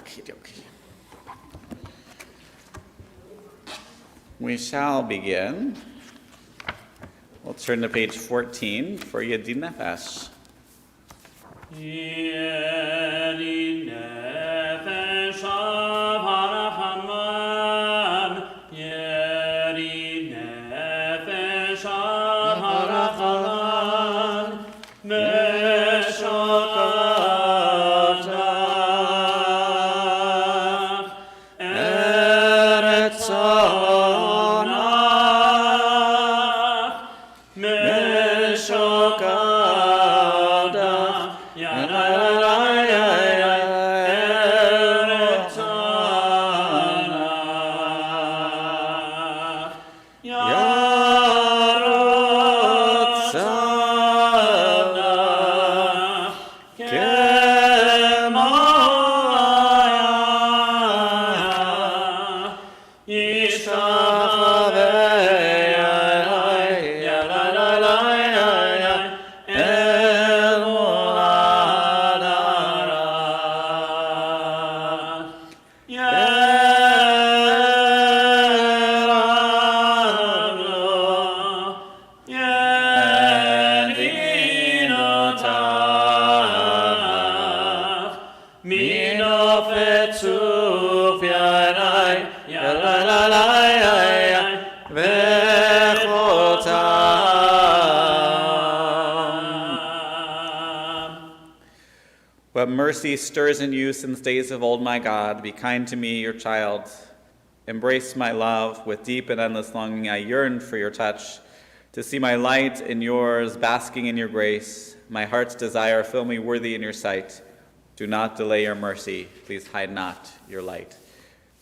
Okie dokie. We shall begin. We'll turn to page 14 for Yedid Nefesh. Yedid Nefesh Harachanman, Yedid Nefesh Harachanman, Meshokavdach, Eretz Onach, Meshokavdach, Eretz Onach, Yarot Sanach, Kemaya, Yishtachavei, Yalalalai, Eloladara, Yeramlo, Yedinotach, Minofetzuf Yanai, Yalalalai, Vechotam. What mercy stirs in you since days of old, my God. Be kind to me, your child. Embrace my love. With deep and endless longing, I yearn for your touch. To see my light in yours, basking in your grace. My heart's desire, fill me worthy in your sight. Do not delay your mercy. Please hide not your light.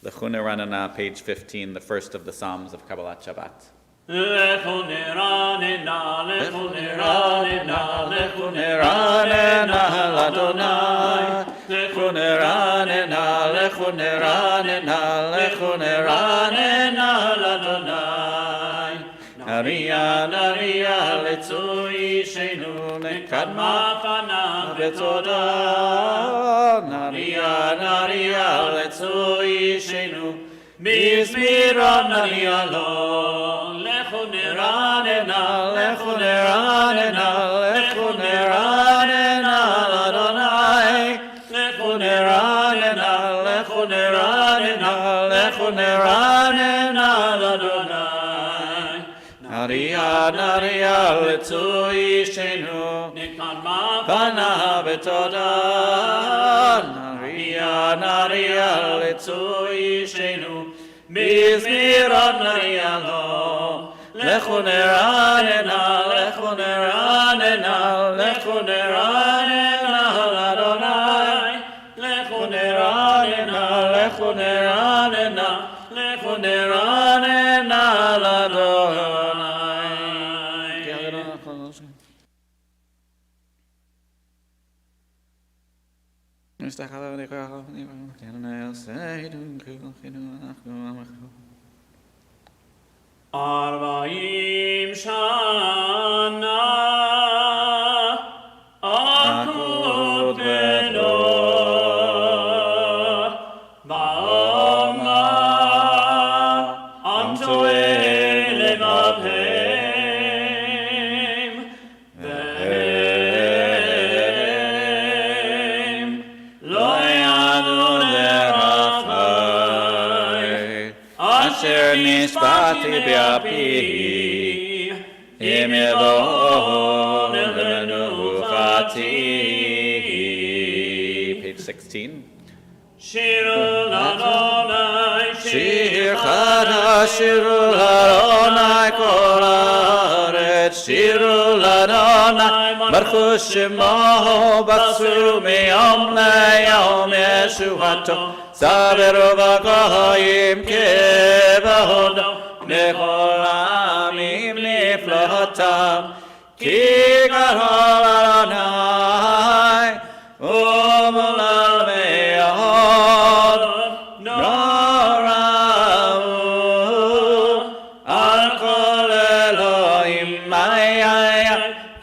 Lechune Ranana, page 15, the first of the Psalms of Kabbalat Shabbat. Lechune Ranena, Lechune Ranena, Lechune Ranena, Ladonai. Lechune Ranena, Lechune Ranena, Lechune Ranena, Ladonai. Naria, Naria, Letzui Shenu, Lekadma Fanav Betoda. Naria, Naria, Letzui Shenu, Mizmiran Naria Lo. Lechune Ranena, Lechune Ranena, Lechune Ranena, Ladonai. Lechune Ranena, Lechune Ranena, Lechune Ranena, Ladonai. Naria, Naria, Letzui Shenu, Nikadma Fanav Betoda. Naria, Naria, Letzui Shenu, Mizmiran Naria Lo. Lechune Ranena, Lechune Ranena, Lechune Ranena, Ladonai. Lechune Ranena, Lechune Ranena, Lechune Ranena, Ladonai. Arbaim Shana Akut Beno Ba'oma Amto Elevavim Vehem Lo Yadu Lerachai Asher Nishpati Be'api Im Yevoh Lenuchati. Page 16. Shiru l'Adonai, Shir Chadash, Shiru l'Adonai, Kol haaretz, Shiru l'Adonai, Baruchu Shemo, Basru miyom leyom Yeshuato, Saveru v'goyim kevodo, Bechol ha'amim niflotam, Ki gadol Adonai, Umolal me'od, Norahu, Al kol Elohim ma'ayay,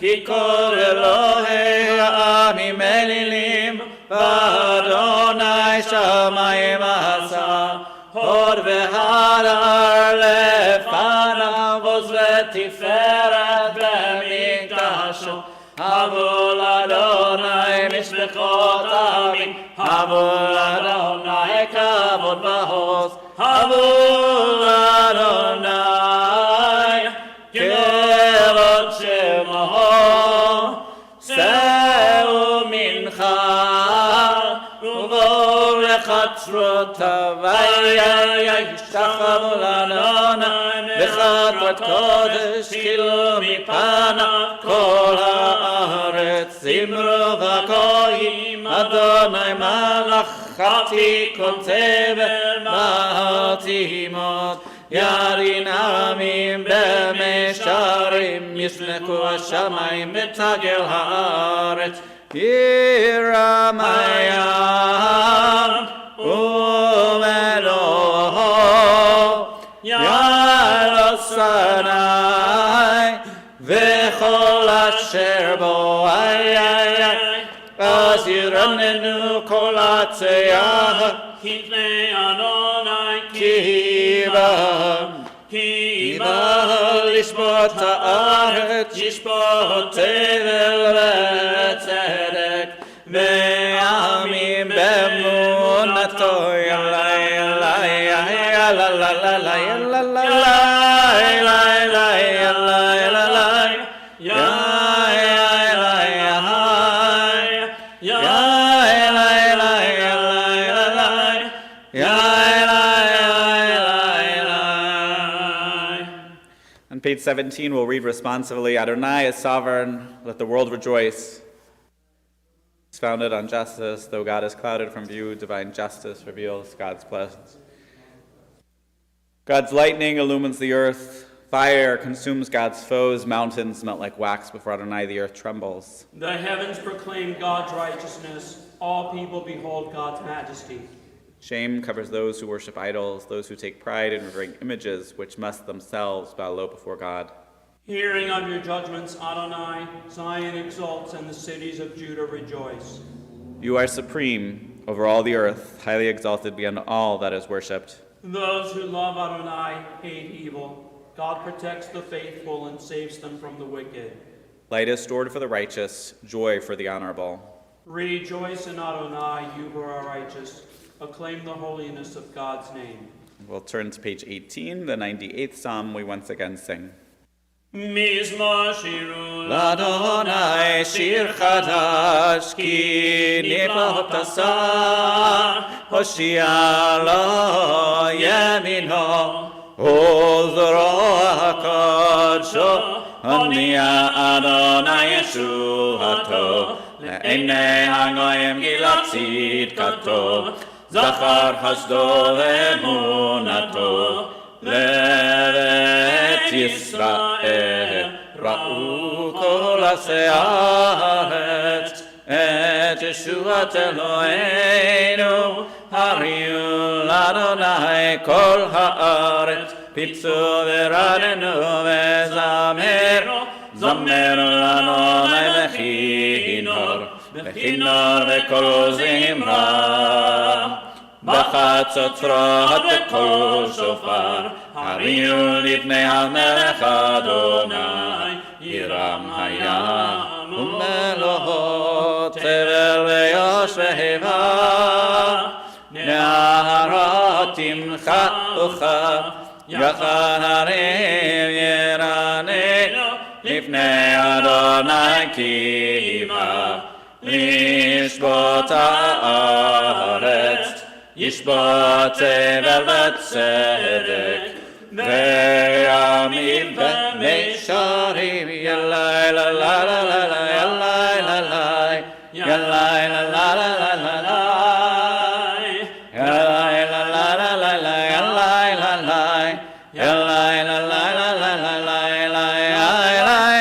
Ki kol Elohei ha'amim elilim, V'Adonai shama הוד והדר לפניו עוז ותפארת במקדשו. הבו לאדוני משפחות עמים, הבו לאדוני כבוד ועוז, הבו לאדוני כבוד שמו. שאו מנחה ובואו לחצרותיו, ישתחוו לאדוני בחברת קודש, חילו מפניו כל הארץ. זמרו וגויים אדוני מלך עתיקון תבל בתימות. ירין עמים במישרים, ישלחו השמיים ותגל הארץ. ירם הים ומלואו, יעל סיני וכל אשר בו. אז ירננו כל עציה כפני אדוני, כי בא לשפוט הארץ, ישפוט תבל וצדק, ועמים באמונתו. On page 17, we'll read responsively, Adonai is sovereign, let the world rejoice. It's founded on justice, though God is clouded from view, divine justice reveals God's presence. God's lightning illumines the earth, fire consumes God's foes, mountains melt like wax before Adonai, the earth trembles. The heavens proclaim God's righteousness, all people behold God's majesty. Shame covers those who worship idols, those who take pride in revering images, which must themselves bow low before God. Hearing of your judgments, Adonai, Zion exults and the cities of Judah rejoice. You are supreme over all the earth, highly exalted beyond all that is worshipped. Those who love Adonai hate evil. God protects the faithful and saves them from the wicked. Light is stored for the righteous, joy for the honorable. Rejoice in Adonai, you who are righteous. Acclaim the holiness of God's name. We'll turn to page 18, the 98th Psalm we once again sing. מזמור שירו לאדוני שיר חדש, כי נפלאות עשה, הושיע לו ימינו, עוזרו הקדשו, הוניע אדוני ישועתו, לעיני הגויים גילה צדקתו, זכר חסדו ואמונתו, לבית ישראל ראו כל עשי הארץ, את ישועת אלוהינו, הריעו לאדוני כל הארץ, פיצו ורננו וזמרו, זמרו לאדוני בכינור וכל זמרה. בחצוצרות בקול שופר, הריעו לפני המלך אדוני, ירם הים ומלואו, תבל ויוש והיבה, נהרות תמחאוך, יחד הרים ירננו, לפני אדוני כי בא, לשפוט הארץ. ישפוט תבל וצדק, וימים במישרים, ילאי לה לה לה לה לה, ילאי לה לה, ילאי לה לה לה לה לה לה, ילאי לה לה לה לה לה, ילאי לה לה, ילאי לה לה לה לה לה לה, ילאי לה לה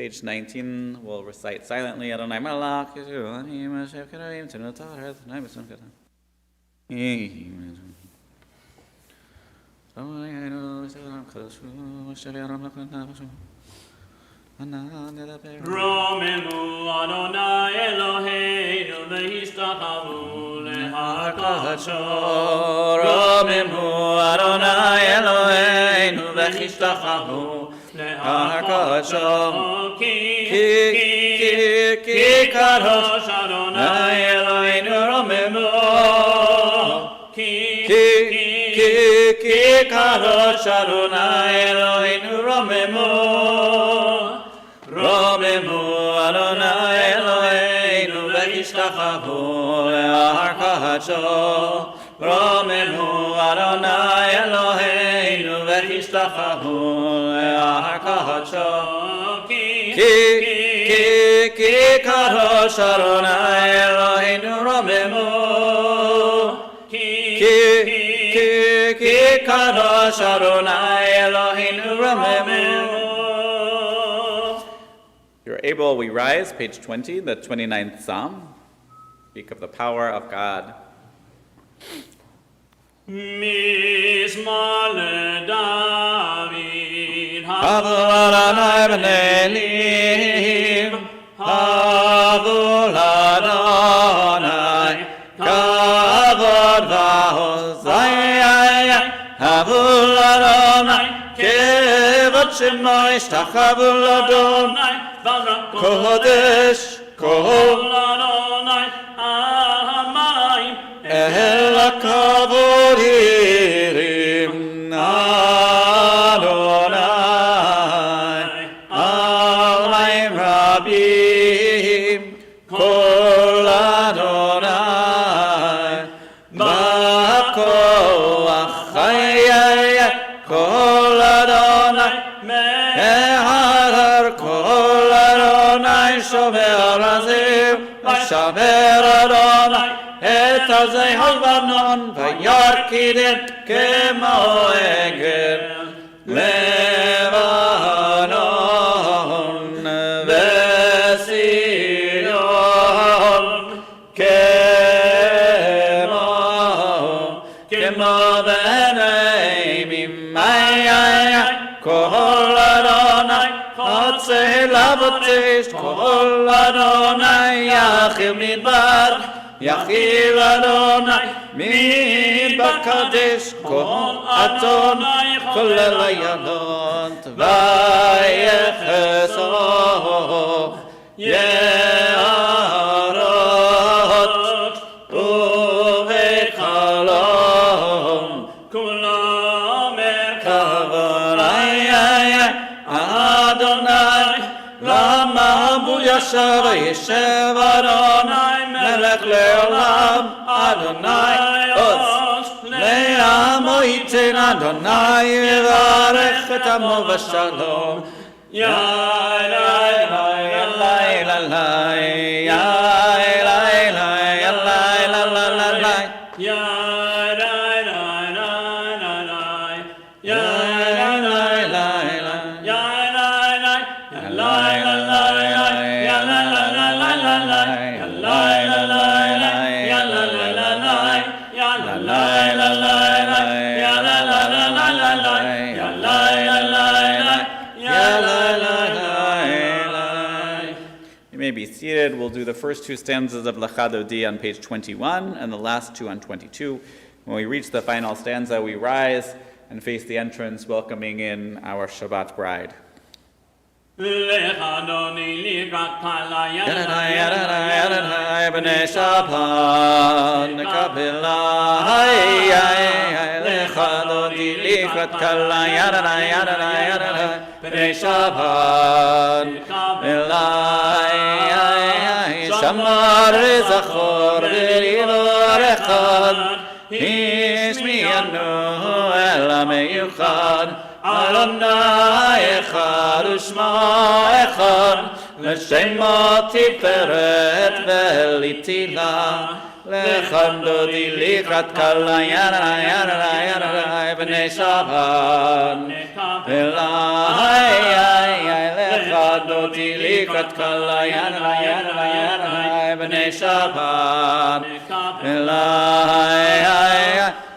Page 19, we'll recite silently. Adonai Malach, Yisraelim, Hashem Kedoshim, Tenu Tahar, Adonai B'Shem Kedem. רוממו אדוני אלוהינו והשתחוו להר קודשו. רוממו אדוני אלוהינו והשתחוו להר קודשו. כי קדוש אדוני אלוהינו רוממו. כי קדוש אדוני אלוהינו רוממו. רוממו אדוני אלוהינו והשתחוו להר קודשו. רוממו אדוני אלוהינו והשתחוו להר קודשו. כי קדוש אדוני אלוהינו רוממו. כי קדוש אדוני אלוהינו רוממו. If you're able, we rise, page 20, the 29th Psalm. Speak of the power of God. מזמור לדוד. Havu Adonai b'nei Elim, Havu Adonai, Kavod v'hozai, Havu Adonai, Kevod Shemo Ishtachavu Adonai, Kodesh, Adonai, Ahamayim, El HaKavod Hirim, Adonai, Alayim Rabim, Kol Adonai, Ba'koach Chayei, Kol Adonai, Mehadar Kol Adonai, Shomer Azim, Vashamer Adonai, Et Azei Halvanon, Vayarkidin, Kemo Egel, Levanon, Vesion, Kemo Veneimim, Kol Adonai, Chotzei Lavotish, Kol Adonai, Yachil Midbar, Yachil Adonai, Midbar Kadesh, Kol Adonai, Kolel Ayalot, Vayecheso, Yeharot, Uvechalom, כולם Kavonai, Adonai, Lama Hu Yashav Yishev Adonai, Melech Leolam, Adonai, Oz, Le'amo Yitin Adonai, Yivarech et Amo V'Shalom, Yai, Lai, Lai, Lai, Lai, Lai, Yai, Lai, Lai, Lai, Lai, Lai, Lai, You may be seated. We'll do the first two stanzas of Lecha Dodi on page 21 and the last two on 22. When we reach the final stanza, we rise and face the entrance, welcoming in our Shabbat bride. לך אדוני לקראת קהלה Yadadai, Yadadai, Yadadai, B'nai Shabbat, Nekabelai, Lecha Dodi, Likrat Kala, Yadadai, Yadadai, Yadadai, B'nai Shabbat, Nekabelai, Shamar Zachor, V'rivor Echad, Ishmiyanu El HaMeyuchad, Adonai Echad U'Shmo Echad, L'Shemo Tiferet V'Litila, Lechando di likrat kala yana yana yana b'nei Shabbat. Lechando di likrat kala yana yana yana b'nei Shabbat.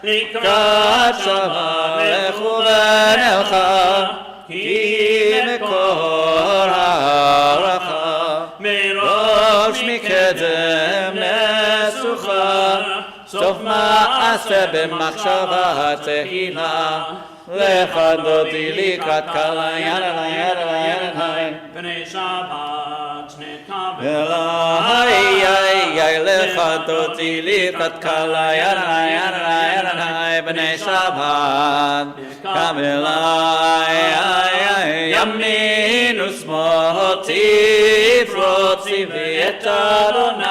Likrat Shabbat lechu v'nelcha ki mekor ha'aracha מראש מקדם לסוכה, סוף מעשה במחשבה תהילה, לך דודי לקראת קלה ינה ינה ינה בני שבת נקבל אליי לך דודי לקראת קלה ינה ינה ינה בני שבת קבל ימין ושמאל תפרוצי ואת אדוני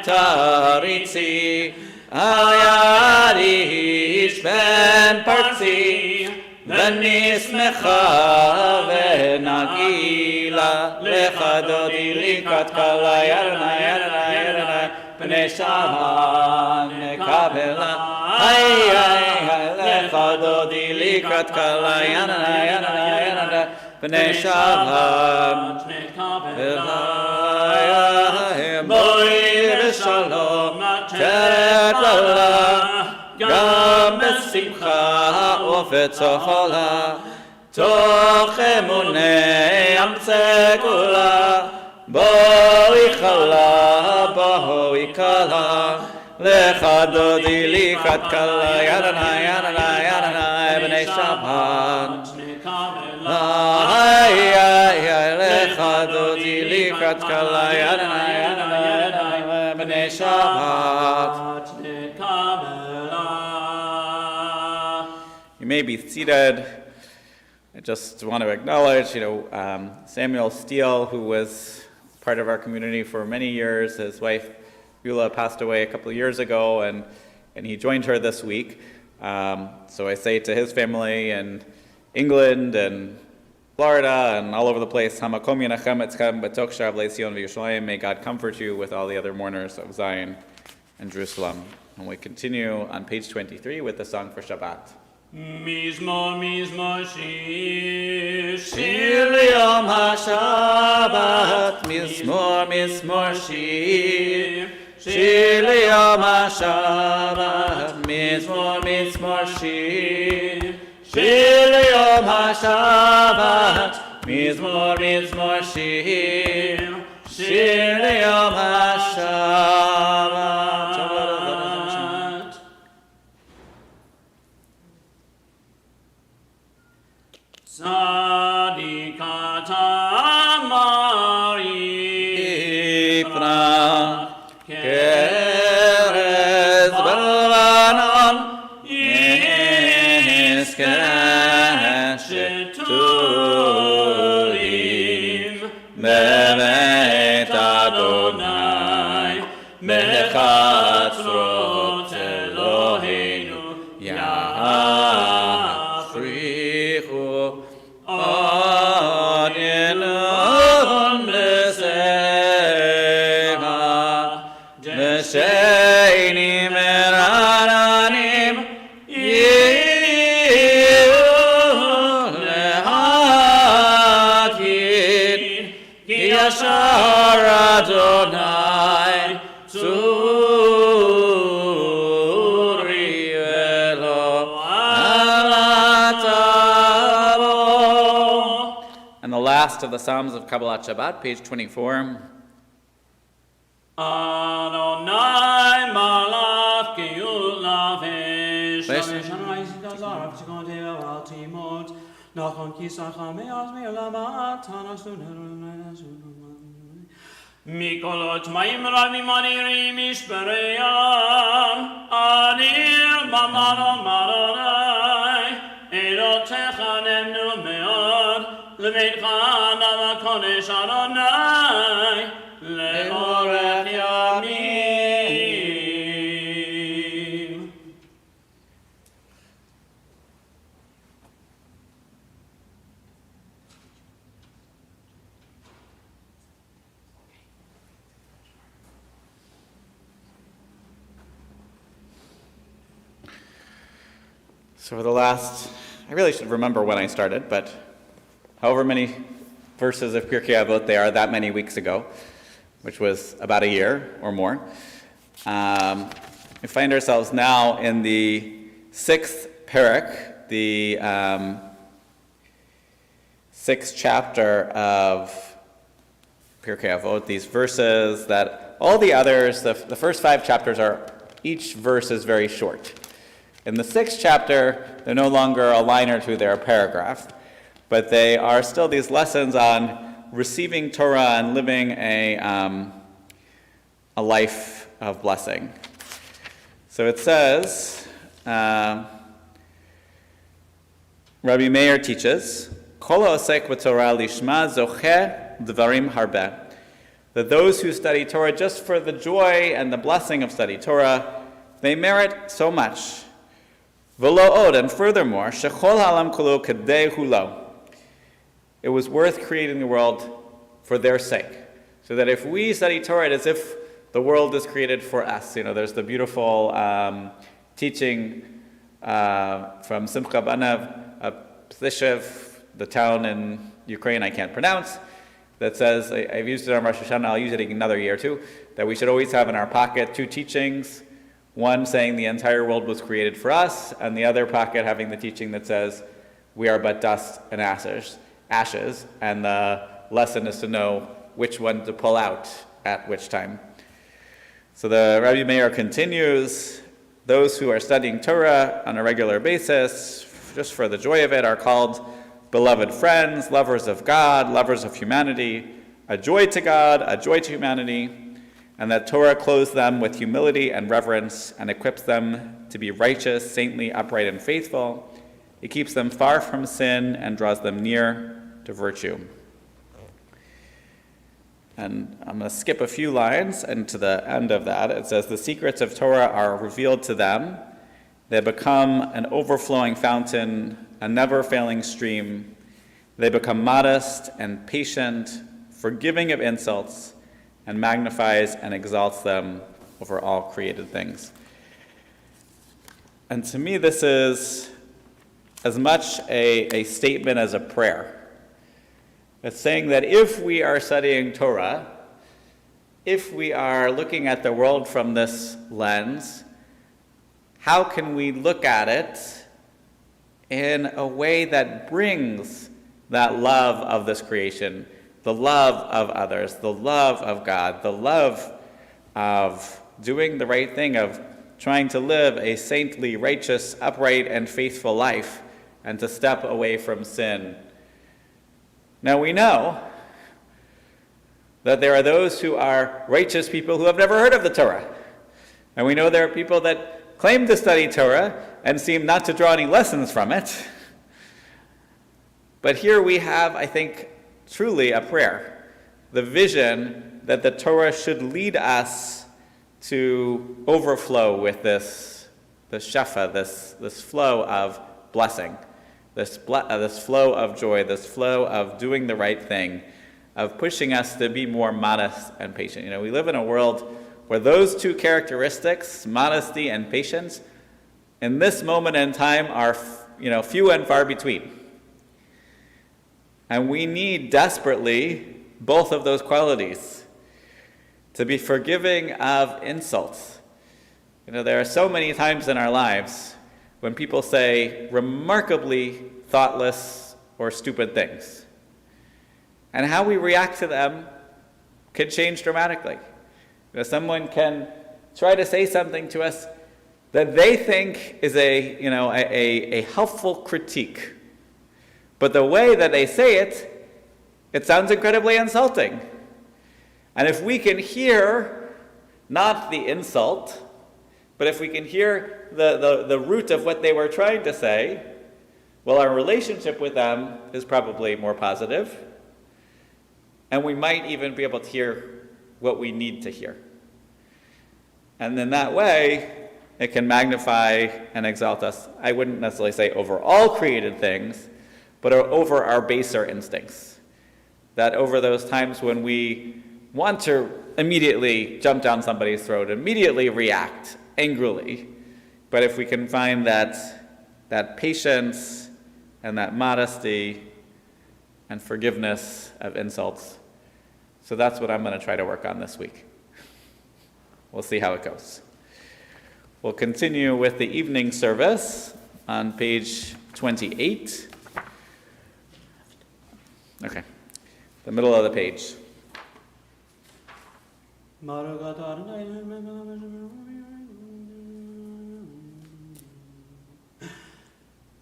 תריצי היד איש בן פרצי ונשמחה ונגילה לך דודי לקראת קלה ירנה ירנה ירנה בני שבת נקבלה לך דודי לקראת קלה ירנה ירנה ירנה בני שבת נקבלה בואי בשלום תרת לה גם בשמחה ובצהלה תוך אמוני אמצע גאולה בואי חלה בואי קלה לך דודי לקראת קלה ירנה ירנה ירנה בני שבת לך דודי לקראת קלה ירנה ירנה ירנה בני שבת. You may be seated. I just want to acknowledge, Samuel Steele, who was part of our community for many years. His wife, Beulah, passed away a couple of years ago, and he joined her this week. So I say to his family in England and Florida and all over the place, Hamakom Yenachem Etzchem B'tok Sha'av Le'Zion V'Yerushalayim. May God comfort you with all the other mourners of Zion and Jerusalem. And we continue on page 23 with the song for Shabbat. מזמור מזמור שיר שיר ליום השבת, מזמור מזמור שיר, שיר ליום השבת, מזמור מזמור שיר, שיר ליום השבת, מזמור מזמור שיר, שיר ליום השבת. צדיקת המרי יפרח כארז בלבנון יזכה שתולים בבית אדוני בחצרות אלוהינו יפריחו עוד ילון בסבא ושיינים מרעננים יהיו לעתיד כי ישר אדוני צורי ולא עלתו. And the last of the Psalms of Kabbalat Shabbat, page 24. Adonai malach geula v'shana yisdazar v'tzikon al timot nachon kisacham me'az me'olamat hanasun mikolot ma'im ravim anirim ishpereyam anir b'maron maronai elotecha nemnu me'od leveitcha navakodesh Adonai le'orech yamim. So for the last, I really should remember when I started, but however many verses of Pirkei Avot there are, that many weeks ago, which was about a year or more, we find ourselves now in the 6th parak, the 6th chapter of Pirkei Avot, these verses that all the others, the first 5 chapters are, each verse is very short. In the 6th chapter, they're no longer a line or two, they're a paragraph, but they are still these lessons on receiving Torah and living a life of blessing. So it says, Rabbi Meir teaches, Kol ha'osek b'Torah lishma zocheh dvarim harbeh, that those who study Torah just for the joy and the blessing of study Torah, they merit so much. V'lo od, and furthermore, shechol ha'alam kolo kadei hulo, it was worth creating the world for their sake. So that if we study Torah, it's as if the world is created for us. You know, there's the beautiful teaching from Simcha Banav, Plishev, the town in Ukraine I can't pronounce, that says, I've used it on Rosh Hashanah, I'll use it another year too, that we should always have in our pocket 2 teachings, one saying the entire world was created for us, and the other pocket having the teaching that says we are but dust and ashes, and the lesson is to know which one to pull out at which time. So the Rabbi Meir continues, those who are studying Torah on a regular basis, just for the joy of it, are called beloved friends, lovers of God, lovers of humanity, a joy to God, a joy to humanity, and that Torah clothes them with humility and reverence and equips them to be righteous, saintly, upright, and faithful. It keeps them far from sin and draws them near to virtue. And I'm going to skip a few lines, and to the end of that, it says, the secrets of Torah are revealed to them. They become an overflowing fountain, a never-failing stream. They become modest and patient, forgiving of insults, and magnifies and exalts them over all created things. And to me, this is as much a statement as a prayer. It's saying that if we are studying Torah, if we are looking at the world from this lens, how can we look at it in a way that brings that love of this creation, the love of others, the love of God, the love of doing the right thing, of trying to live a saintly, righteous, upright, and faithful life, and to step away from sin. Now we know that there are those who are righteous people who have never heard of the Torah. And we know there are people that claim to study Torah and seem not to draw any lessons from it. But here we have, I think, truly a prayer, the vision that the Torah should lead us to overflow with this shefa, this flow of blessing, this flow of joy, this flow of doing the right thing, of pushing us to be more modest and patient. You know, we live in a world where those 2 characteristics, modesty and patience, in this moment in time are, few and far between. And we need desperately both of those qualities, to be forgiving of insults. You know, there are so many times in our lives when people say remarkably thoughtless or stupid things. And how we react to them can change dramatically. You know, someone can try to say something to us that they think is a helpful critique. But the way that they say it, it sounds incredibly insulting. And if we can hear not the insult, but if we can hear the root of what they were trying to say, well, our relationship with them is probably more positive, and we might even be able to hear what we need to hear. And in that way, it can magnify and exalt us. I wouldn't necessarily say over all created things, but over our baser instincts. That over those times when we want to immediately jump down somebody's throat, immediately react angrily, but if we can find that that patience and that modesty and forgiveness of insults. So that's what I'm going to try to work on this week. We'll see how it goes. We'll continue with the evening service on page 28. Okay, the middle of the page.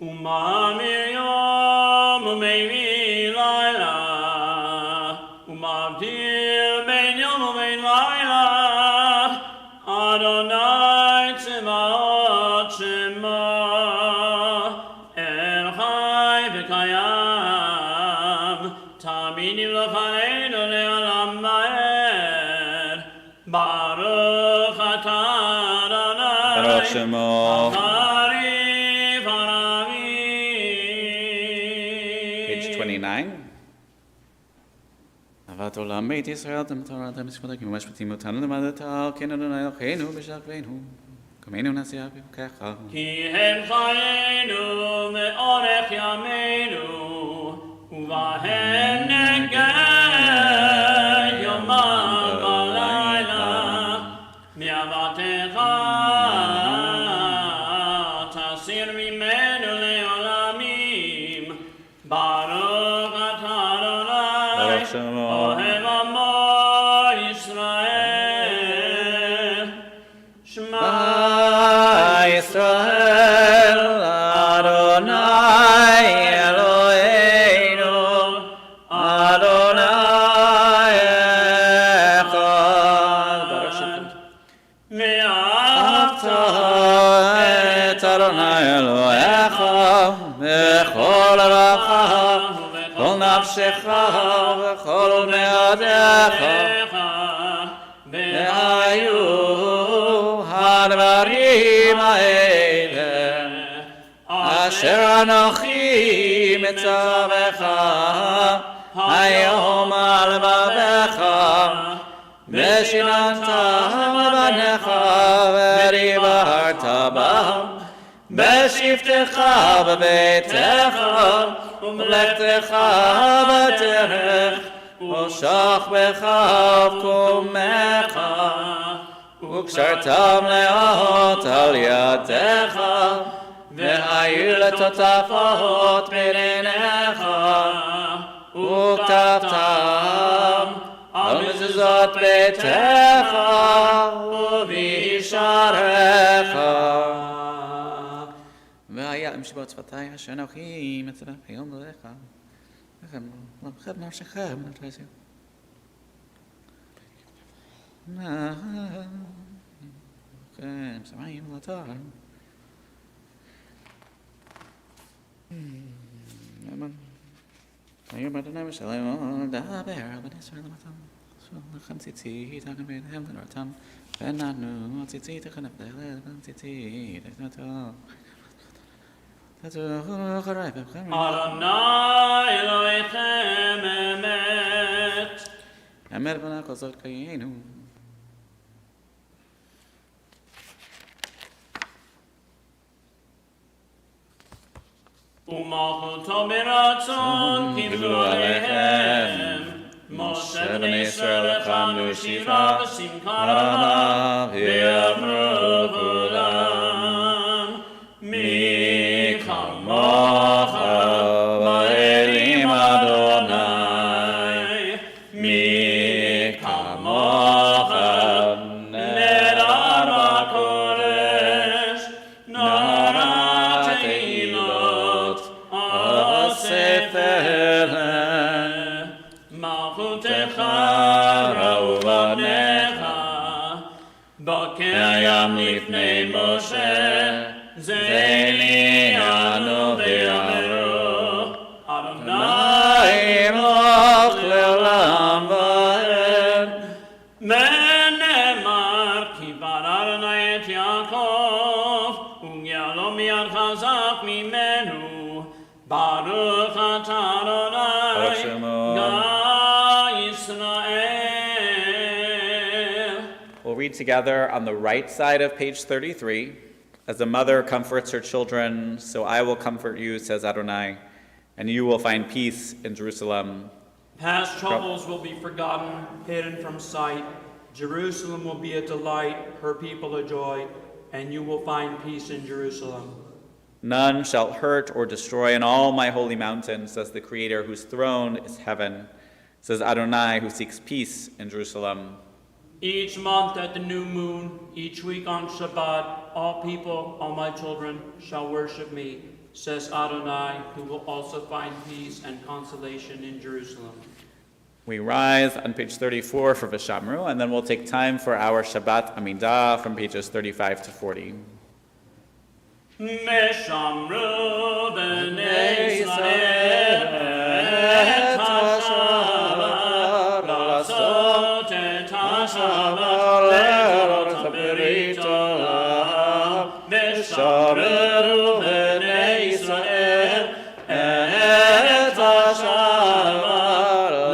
Umami yom umevi laila, umavdil ben yom umein laila, Adonai tzemaot shema, El chai v'kayam, tamidim lefaneinu le'olam va'ed, Baruch atah Adonai, Baruch Shemo. Page 29. אהבת עולם בית ישראל, תמתורת המשפטים ומשפטים אותנו למדתה, כן אדוני אלוהינו בשערינו, קמנו נעשה בפקך. כי הם חיינו מאורך ימינו, ובהם נגד יומם ולילה, מאהבתך תסיר ממנו לעולמים, ברוך אתה אדוני, ברוך שמו. אוהב עמו ישראל, שמע ישראל, אדוני אלוהינו, אדוני אחד. ברוך שמו. ואהבת את אדוני אלוהיך בכל לבבך, כל נפשך וכל מאודיך, והיו הדברים האלה אשר אנוכי מצווך היום על לבבך, ושיננת לבניך ודיברת בם בשבתך בביתך ובלכתך בדרך ושוכבך ובקומך, וקשרתם לאות על ידיך, והיו לטוטפות בין עיניך, וכתבתם על מזוזות ביתך ובשעריך. והיה עם שבעות שפתי אשר אנוכי מצווך היום לך, לבחר נפשך ונתרסק. שמיים לתואר. היו באדוני ושלום לדבר על בני ישראל למתם. לכם ציצית, תקן ביניהם לנורתם, ונתנו ציצית תכנף דלת, ציצית תכנתו. תצאו אחרי ובכם. אדוני אלוהיכם אמת. אמת בנה כל זאת קיינו. ומלכותו ברצון קיבלו עליהם. משה בני ישראל לחמו שירה ושמחה רבה, ויאמרו כולם, מי כמוך באלים אדוני, מי כמוך נדר בקודש, נורא תהילות אוסף אליהם, מלכותך ראו בניך, בוקר ים לפני משה, זה ליאנו ויאמרו, אדוני אלוהיך לעולם ועד. ונאמר, כי ברא אדוני את יעקב, וגאלו מיד חזק ממנו, ברוך אתה ברוך אדוני, שמו. גא ישראל. We'll read together on the right side of page 33, As a mother comforts her children, so I will comfort you, says Adonai, and you will find peace in Jerusalem. Past troubles will be forgotten, hidden from sight. Jerusalem will be a delight, her people a joy, and you will find peace in Jerusalem. None shall hurt or destroy in all my holy mountain, says the Creator, whose throne is heaven, says Adonai, who seeks peace in Jerusalem. Each month at the new moon, each week on Shabbat, all people, all my children, shall worship me, says Adonai, who will also find peace and consolation in Jerusalem. We rise on page 34 for Vishamru, and then we'll take time for our Shabbat Amidah from pages 35 to 40. Meshamru b'nei Yisrael et ha-Shabbat la'asot et ha-Shabbat le'erot ha'berit olam. Meshamru b'nei Yisrael et ha-Shabbat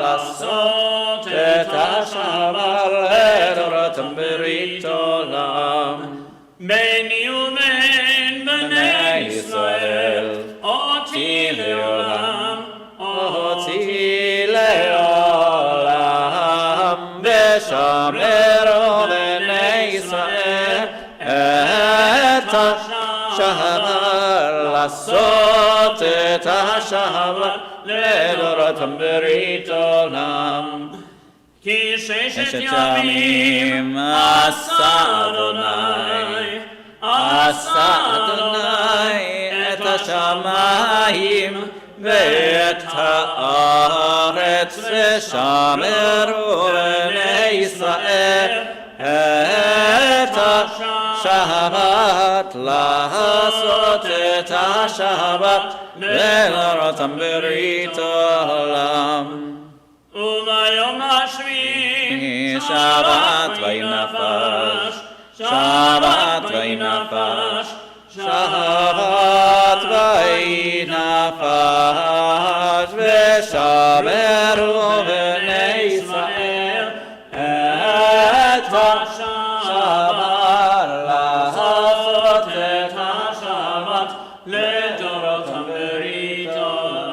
la'asot et ha-Shabbat le'erot ha'berit olam. Beni u'ben b'nei Yisrael, oti le'olam, oti le'olam. V'shameru b'nei Yisrael et ha-Shabbat, la'asot et ha-Shabbat le'edorot ha'berit olam. Ki sheshet yamim asa Adonai et ha-shamayim ve'et ha'aretz v'shameru b'nei Yisrael et ha-Shabbat la'asot et ha-Shabbat le'edorot ha'berit olam. Umayom hashvi Shabbat v'inafash Shabbat v'inafash Shabbat v'inafash V'shameru b'nei Yisrael et ha-Shabbat la'asot et ha-Shabbat le'dorot ha'berit olam.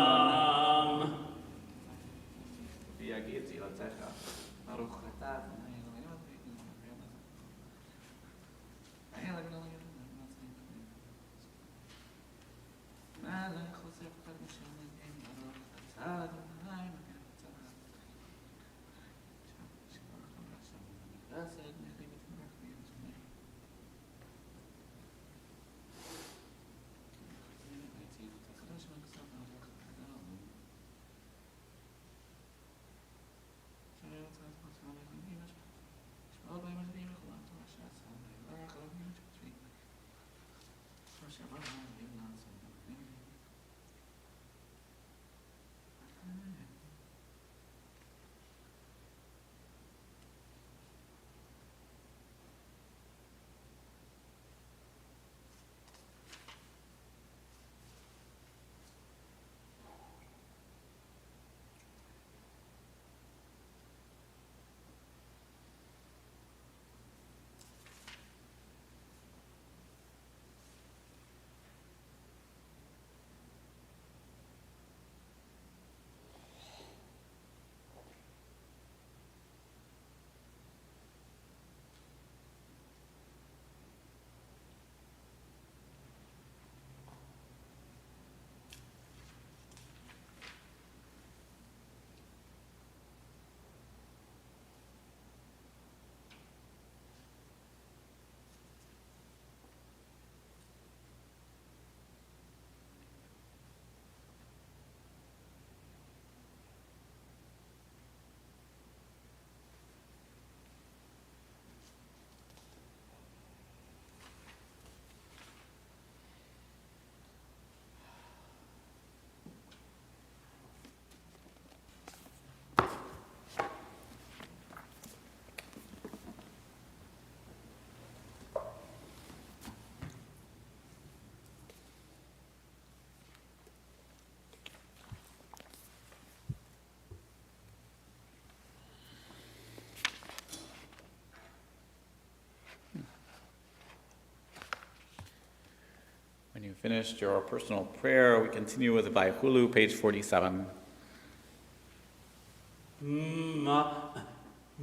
When you finished your personal prayer, we continue with Vaihulu, page 47.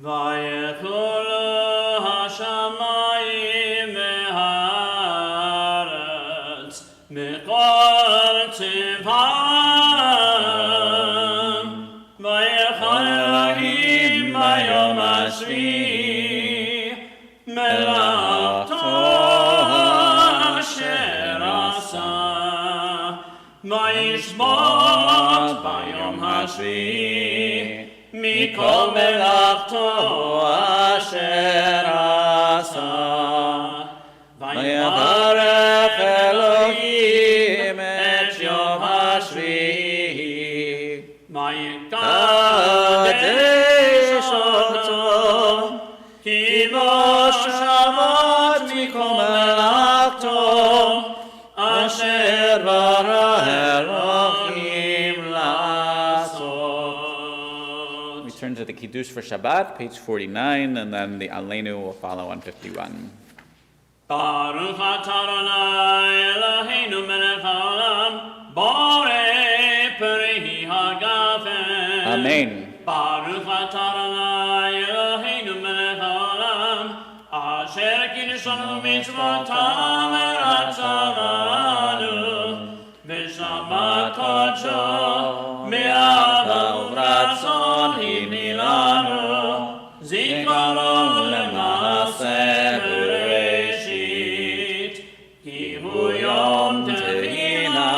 Vayichulu hashamayim ve'haaretz mikol tzivham vayichal Elohim bayom hashvi melachto asher asa vayishbot bayom hashvi Mikol melachto asher asa Vayavarech Elohim et yom hashvi'i Vayikadesh oto Ki bo shavot mikol melachto asher bara Elohim lasot. We turn to the Kiddush for Shabbat, page 49, and then the Aleinu will follow on 51. Baruch atah Adonai Eloheinu melech haolam borei peri hagafen. Amen. Baruch atah Adonai Eloheinu melech haolam asher kiddushanu mitzvotav v'ratzavanu v'shamat kodsho me'ava uvratzon hivni lanu zikaron lemaaseh bereshit ki hu yom tehina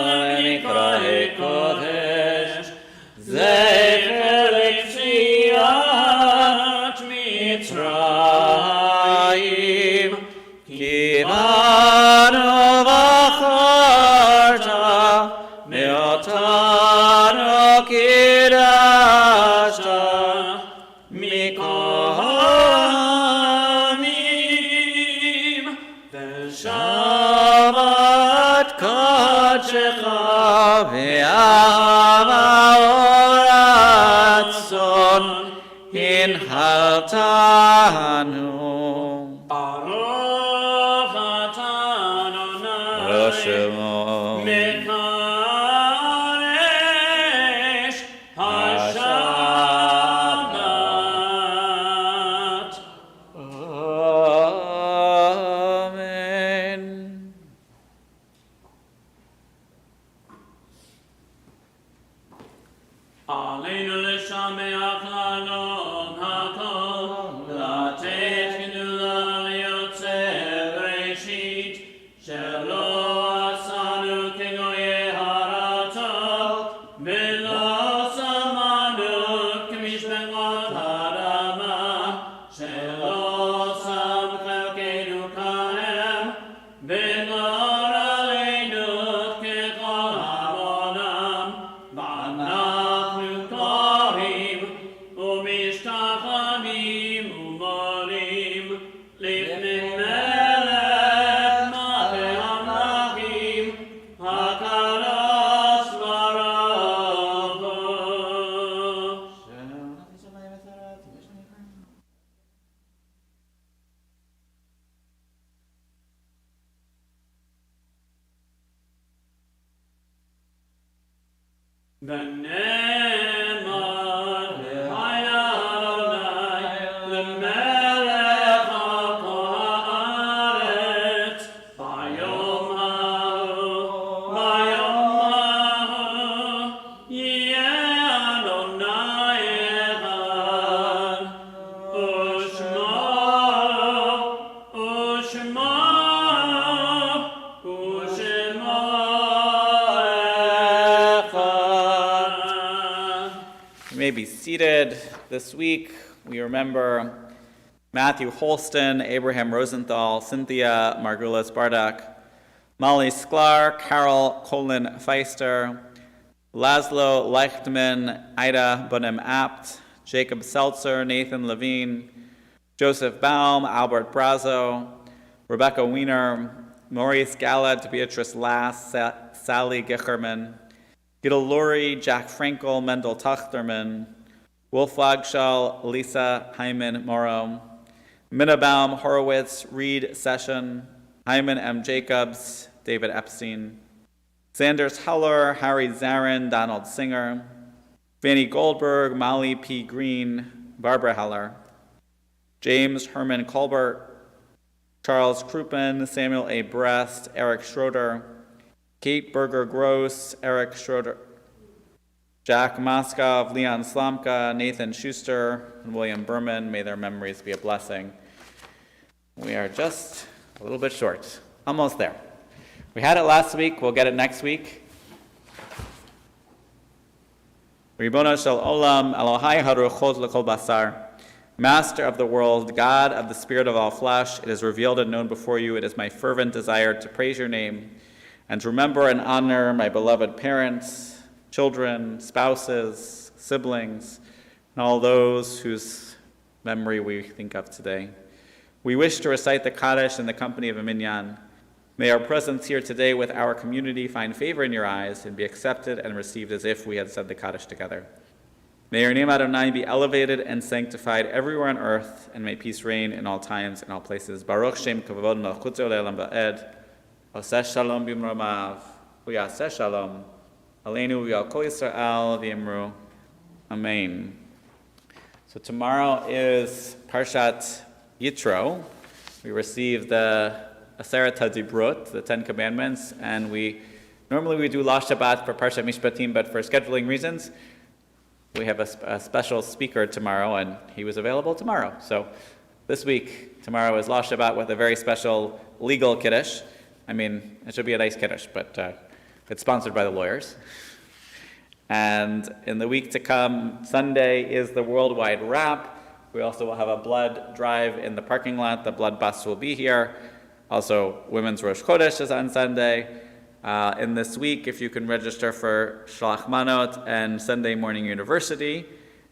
l'nikra'e kodesh zecher l'yetziat Mitzrayim ki banu v'charta me'otanu kidashta mikol ha'amim v'shavat kodshecha ve'ava oratzon hinhaltanu. Baruch atah Adonai mekadesh hashabbat. Amen. Aleinu l'shameach lalom hakol latet gedula liyotzeh bereshit shelo asanu kegoyei haratot v'lo samanu k'mishpechot ha'adama shelo sam chelkeinu kahem v'nor aleinu kechol hamonam v'anachnu korim u'mishtachavim u'morim lifnei melech malei hamlachim hakadosh baruch hu. V'nemar v'haya Adonai l'melech ha'kol ha'aretz bayom ha'hu yeh Adonai echad u'shmo echad. You may be seated. This week, we remember Matthew Holston, Abraham Rosenthal, Cynthia Margulis Bardak, Molly Sklar, Carol Colin Feister, Laszlo Leichtman, Ida Bunim Apt, Jacob Seltzer, Nathan Levine, Joseph Baum, Albert Brazo, Rebecca Wiener, Maurice Gallant, Beatrice Lass, Sally Gicherman, Gidel Lurie, Jack Frankel, Mendel Tuchterman, Wolf Wagschall, Lisa Hyman Morrow, Minnabaum, Horowitz, Reed Session, Hyman M. Jacobs, David Epstein, Sanders Heller, Harry Zarin, Donald Singer, Fanny Goldberg, Molly P. Green, Barbara Heller, James Herman Colbert, Charles Crouppen, Samuel A. Brest, Eric Schroeder, Kate Berger Gross, Eric Schroeder, Jack Moskov, Leon Slomka, Nathan Schuster, and William Berman. May their memories be a blessing. We are just a little bit short. Almost there. We had it last week. We'll get it next week. Ribono shel olam, Elohai haruchot lekol basar. Master of the world, God of the spirit of all flesh, it is revealed and known before you. It is my fervent desire to praise your name and to remember and honor my beloved parents, children, spouses, siblings, and all those whose memory we think of today. We wish to recite the Kaddish in the company of a minyan. May our presence here today with our community find favor in your eyes and be accepted and received as if we had said the Kaddish together. May your name, Adonai, be elevated and sanctified everywhere on earth, and may peace reign in all times and all places. Baruch Shem Kavod Malchutzo Le'olam Ba'ed, Oseh Shalom B'mromav, Uyaseh Shalom, Aleinu V'al Kol Yisrael V'imru. Amen. So tomorrow is Parshat Yitro. We receive the Aseret HaDibrot, the Ten Commandments, and normally we do La Shabbat for Parshat Mishpatim, but for scheduling reasons, we have a special speaker tomorrow, and he was available tomorrow. So this week, tomorrow is La Shabbat with a very special legal Kiddush. I mean, it should be a nice Kiddush, but it's sponsored by the lawyers. And in the week to come, Sunday is the worldwide wrap. We also will have a blood drive in the parking lot. The blood bus will be here. Also, Women's Rosh Chodesh is on Sunday. In this week, if you can register for Shalach Manot and Sunday Morning University,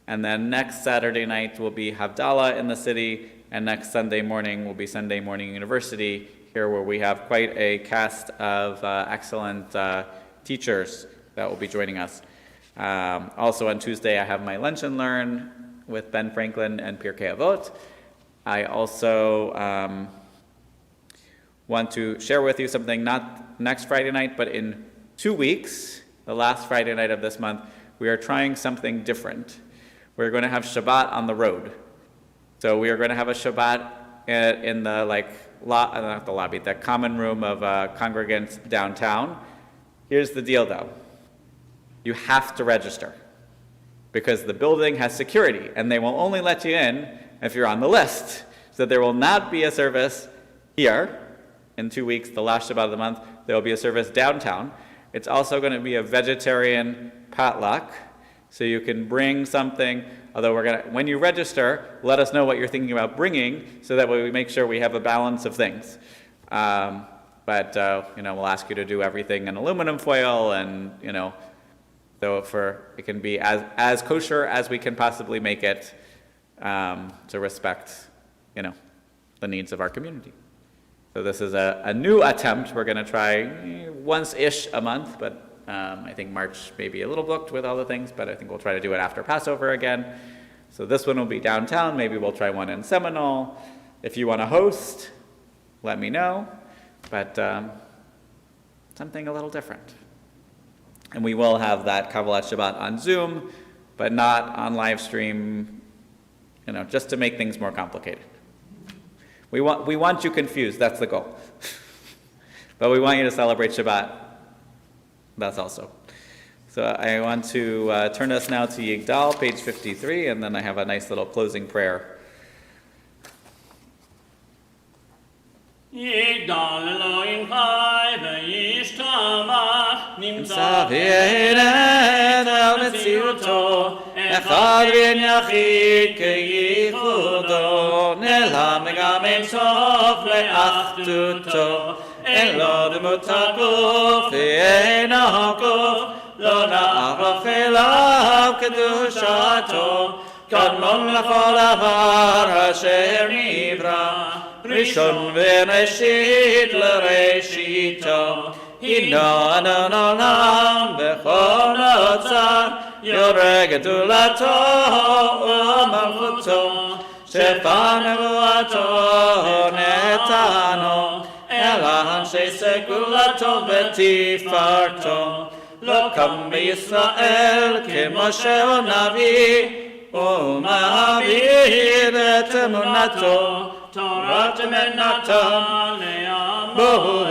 and then next Saturday night will be Havdalah in the city, and next Sunday morning will be Sunday Morning University, here where we have quite a cast of excellent teachers that will be joining us. Also on Tuesday, I have my Lunch and Learn with Ben Franklin and Pirkei Avot. I also want to share with you something not next Friday night, but in 2 weeks, the last Friday night of this month, we are trying something different. We're going to have Shabbat on the road. So we are going to have a Shabbat in the not the lobby, the common room of congregants downtown. Here's the deal though. You have to register because the building has security and they will only let you in if you're on the list. So there will not be a service here in 2 weeks, the last Shabbat of the month. There will be a service downtown. It's also going to be a vegetarian potluck, so you can bring something. Although when you register, let us know what you're thinking about bringing, so that way we make sure we have a balance of things. But we'll ask you to do everything in aluminum foil, and so it can be as kosher as we can possibly make it, to respect the needs of our community. So this is a new attempt. We're going to try once-ish a month, but I think March may be a little booked with all the things, but I think we'll try to do it after Passover again. So this one will be downtown. Maybe we'll try one in Seminole. If you want to host, let me know. But something a little different. And we will have that Kabbalat Shabbat on Zoom, but not on live stream, just to make things more complicated. We want you confused, that's the goal. But we want you to celebrate Shabbat. That's also. So I want to turn us now to Yigdal, page 53, and then I have a nice little closing prayer. Yigdal Elohim Chai v'yishtamach Nimtza v'yered el metziuto Echad v'en yachid keyichudo Nelam v'gam ein sof le'achduto En lo demutaguf v'en ha'guf Lo na'araf elav kedushato Kadmon l'chol avar asher nivra Rishon v'reshit l'reshito Hino adon olam b'chol otzar Yoreh gedulato u'malchuto Shefa nevuato netano El לאנשי סגולתו ותפארתו, לא קם בישראל כמשה הנביא, ומעביר את אמונתו, תורת אמונתו לעמו,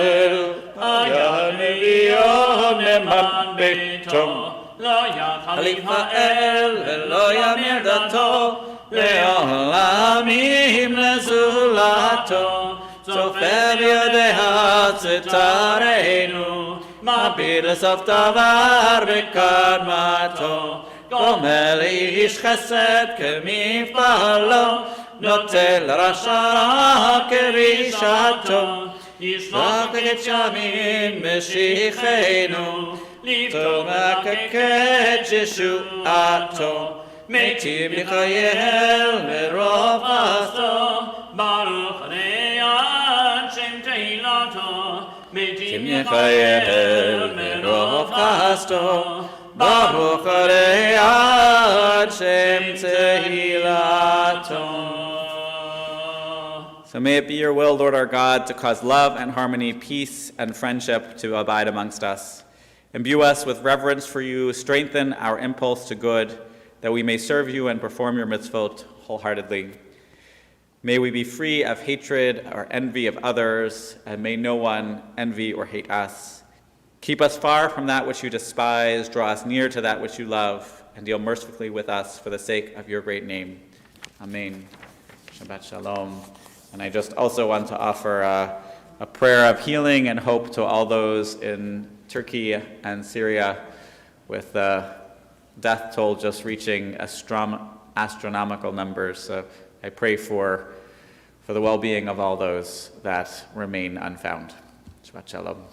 היה נביאו נאמן ביתו, לא יחליף האל ולא ימיר דתו, לעולמים לזולתו, צופה ביודע צטרנו, מביט לסוף דבר בקדמתו, גומל איש חסד כמפעלו, נוטה לרשע רע כרשעתו, ישלח לגשמים משיחנו, לפתוח כקץ ישועתו, מתים מיכאל מרוב חסדו, ברוך ה' שם תהילתו, מתים מיכאל מרוב חסדו, ברוך ה' שם תהילתו. So may it be your will, Lord our God, to cause love and harmony, peace and friendship to abide amongst us. Imbue us with reverence for you, strengthen our impulse to good, that we may serve you and perform your mitzvot wholeheartedly. May we be free of hatred or envy of others, and may no one envy or hate us. Keep us far from that which you despise, draw us near to that which you love, and deal mercifully with us for the sake of your great name. Amen. Shabbat Shalom. And I just also want to offer a prayer of healing and hope to all those in Turkey and Syria with the death toll just reaching astronomical numbers. So I pray for the well-being of all those that remain unfound. Shabbat Shalom.